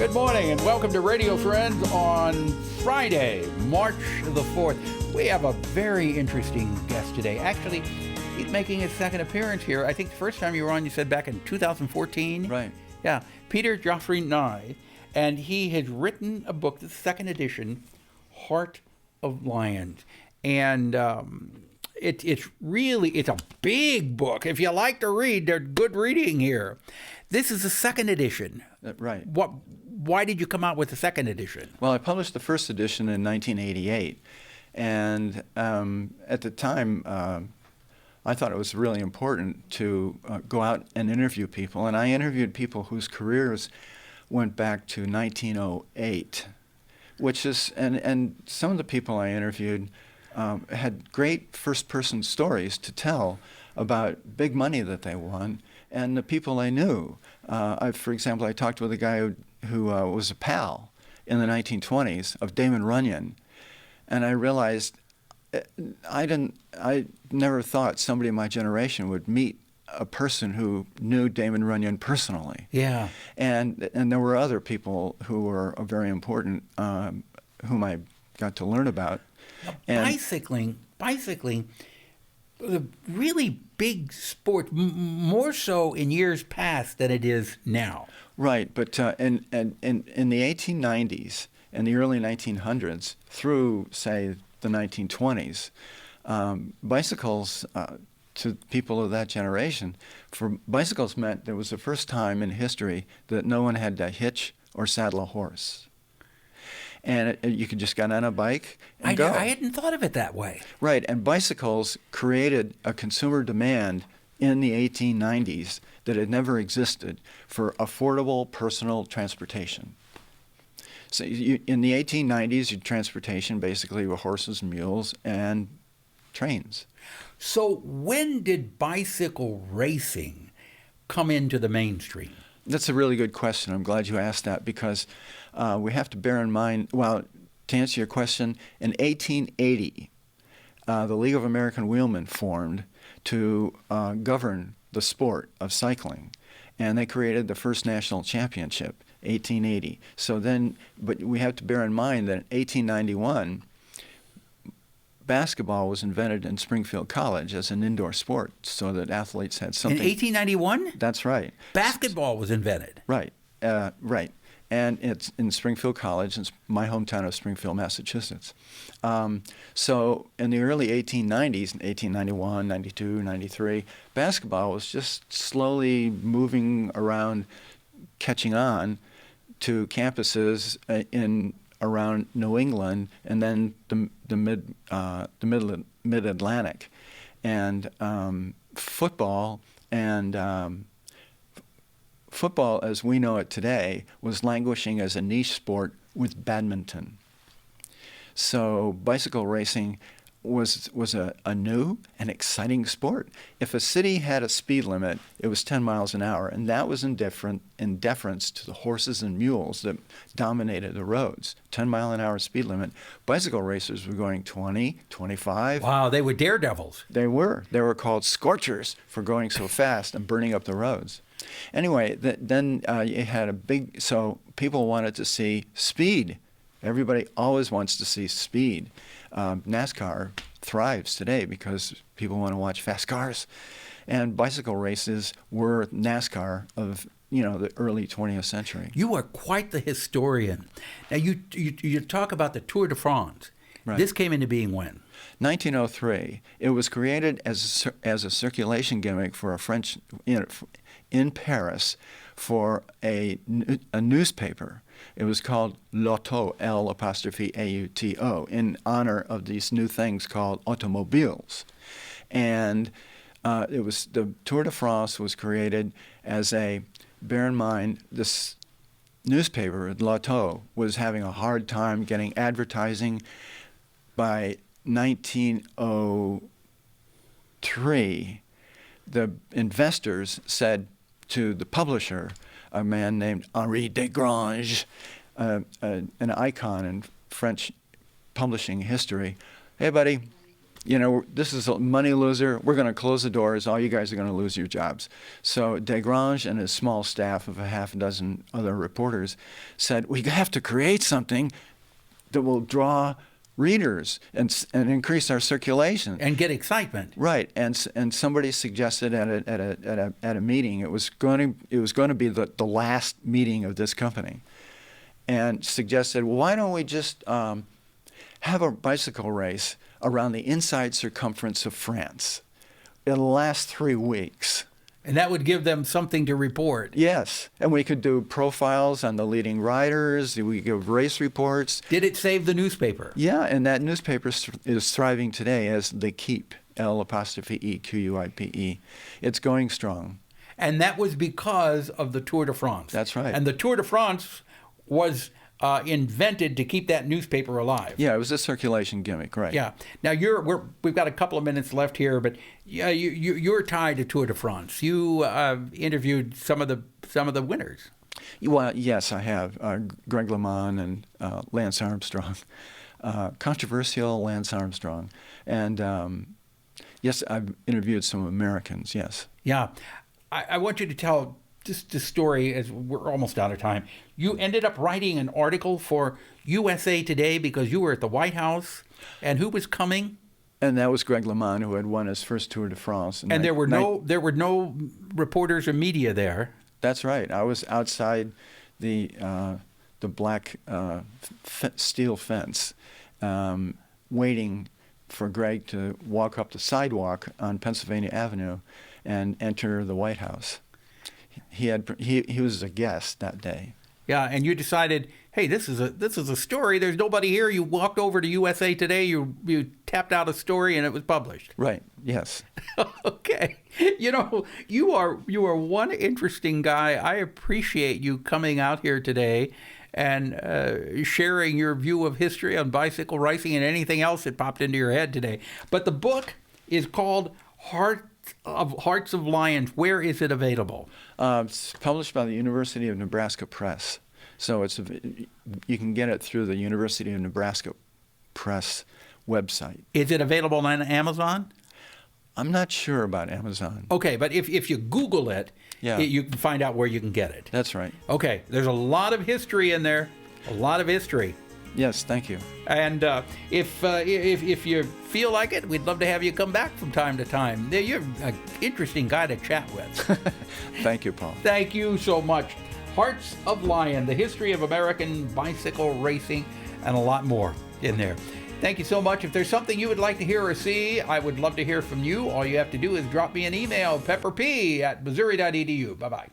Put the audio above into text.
Good morning and welcome to Radio Friends on Friday, March the 4th. We have a very interesting guest today. Actually, he's making his second appearance here. I think the first time you were on, you said back in 2014. Right. Yeah. Peter Joffre Nye. And he has written a book, the second edition, Heart of Lions. And it's a big book. If you like to read, there's good reading here. This is the second edition. Right. Why did you come out with the second edition? Well, I published the first edition in 1988. And at the time, I thought it was really important to go out and interview people. And I interviewed people whose careers went back to 1908, which is, and some of the people I interviewed had great first-person stories to tell about big money that they won and the people I knew. For example, I talked with a guy who was a pal in the 1920s of Damon Runyon, and I realized I never thought somebody in my generation would meet a person who knew Damon Runyon personally. Yeah. And there were other people who were very important, whom I got to learn about. And bicycling, a really big sport, more so in years past than it is now. Right, but in the 1890s and the early 1900s through, say, the 1920s, bicycles, to people of that generation, for bicycles meant there was the first time in history that no one had to hitch or saddle a horse. And you could just get on a bike and go. I hadn't thought of it that way. Right, and bicycles created a consumer demand in the 1890s that had never existed for affordable personal transportation. So in the 1890s, your transportation basically were horses, mules, and trains. So when did bicycle racing come into the mainstream? That's a really good question. I'm glad you asked that because we have to bear in mind, well, to answer your question, in 1880, the League of American Wheelmen formed to govern the sport of cycling, and they created the first national championship, 1880. So then, but we have to bear in mind that in 1891, basketball was invented in Springfield College as an indoor sport so that athletes had something. In 1891? That's right. Basketball was invented. Right, right. And it's in Springfield College, it's my hometown of Springfield, Massachusetts. So in the early 1890s, 1891, 92, 93, basketball was just slowly moving around, catching on to campuses in around New England and then the mid-Atlantic, and football as we know it today was languishing as a niche sport with badminton. So bicycle racing was a new and exciting sport. If a city had a speed limit, it was 10 miles an hour, and that was in deference to the horses and mules that dominated the roads. 10-mile-an-hour speed limit. Bicycle racers were going 20, 25. Wow, they were daredevils. They were. They were called scorchers for going so fast and burning up the roads. Anyway, then you had so people wanted to see speed. Everybody always wants to see speed. NASCAR thrives today because people want to watch fast cars, and bicycle races were NASCAR of the early 20th century. You are quite the historian. Now you talk about the Tour de France. Right. This came into being when? 1903. It was created as a circulation gimmick for a French in Paris for a newspaper. It was called L'Auto, L'Auto, in honor of these new things called automobiles. And the Tour de France was created as bear in mind, this newspaper, L'Auto, was having a hard time getting advertising. By 1903, the investors said to the publisher, a man named Henri Desgrange, an icon in French publishing history, "Hey, buddy, You know, this is a money loser. We're going to close the doors. All you guys are going to lose your jobs. So Desgrange and his small staff of a half a dozen other reporters said, we have to create something that will draw readers and increase our circulation and get excitement. Right, and somebody suggested at a meeting it was going to be the last meeting of this company, and suggested, well, why don't we just have a bicycle race around the inside circumference of France? It'll last 3 weeks. And that would give them something to report. Yes, and we could do profiles on the leading riders. We give race reports. Did it save the newspaper? Yeah, and that newspaper is thriving today as the Keep, L'Equipe. It's going strong. And that was because of the Tour de France. That's right. And the Tour de France was invented to keep that newspaper alive. Yeah, it was a circulation gimmick, right? Yeah. Now we've got a couple of minutes left here, but yeah, you're tied to Tour de France. You interviewed some of the winners. Well, yes, I have. Greg LeMond and Lance Armstrong, controversial Lance Armstrong, and yes, I've interviewed some Americans. Yes. Yeah, I want you to tell just the story, as we're almost out of time. You ended up writing an article for USA Today because you were at the White House, and who was coming? And that was Greg LeMond, who had won his first Tour de France. And there were no reporters or media there. That's right. I was outside the black steel fence, waiting for Greg to walk up the sidewalk on Pennsylvania Avenue and enter the White House. He was a guest that day. Yeah, and you decided, hey, this is a story. There's nobody here. You walked over to USA Today. You tapped out a story, and it was published. Right. Yes. Okay. You know, you are one interesting guy. I appreciate you coming out here today and sharing your view of history on bicycle racing and anything else that popped into your head today. But the book is called Hearts of Lions. Where is it available? It's published by the University of Nebraska Press. So you can get it through the University of Nebraska Press website. Is it available on Amazon? I'm not sure about Amazon. Okay, but if you Google it, you can find out where you can get it. That's right. Okay, there's a lot of history in there, a lot of history. Yes, thank you. And if you feel like it, we'd love to have you come back from time to time. You're an interesting guy to chat with. Thank you, Paul. Thank you so much. Hearts of Lion, the history of American bicycle racing, and a lot more in there. Thank you so much. If there's something you would like to hear or see, I would love to hear from you. All you have to do is drop me an email, pepperp@missouri.edu. Bye-bye.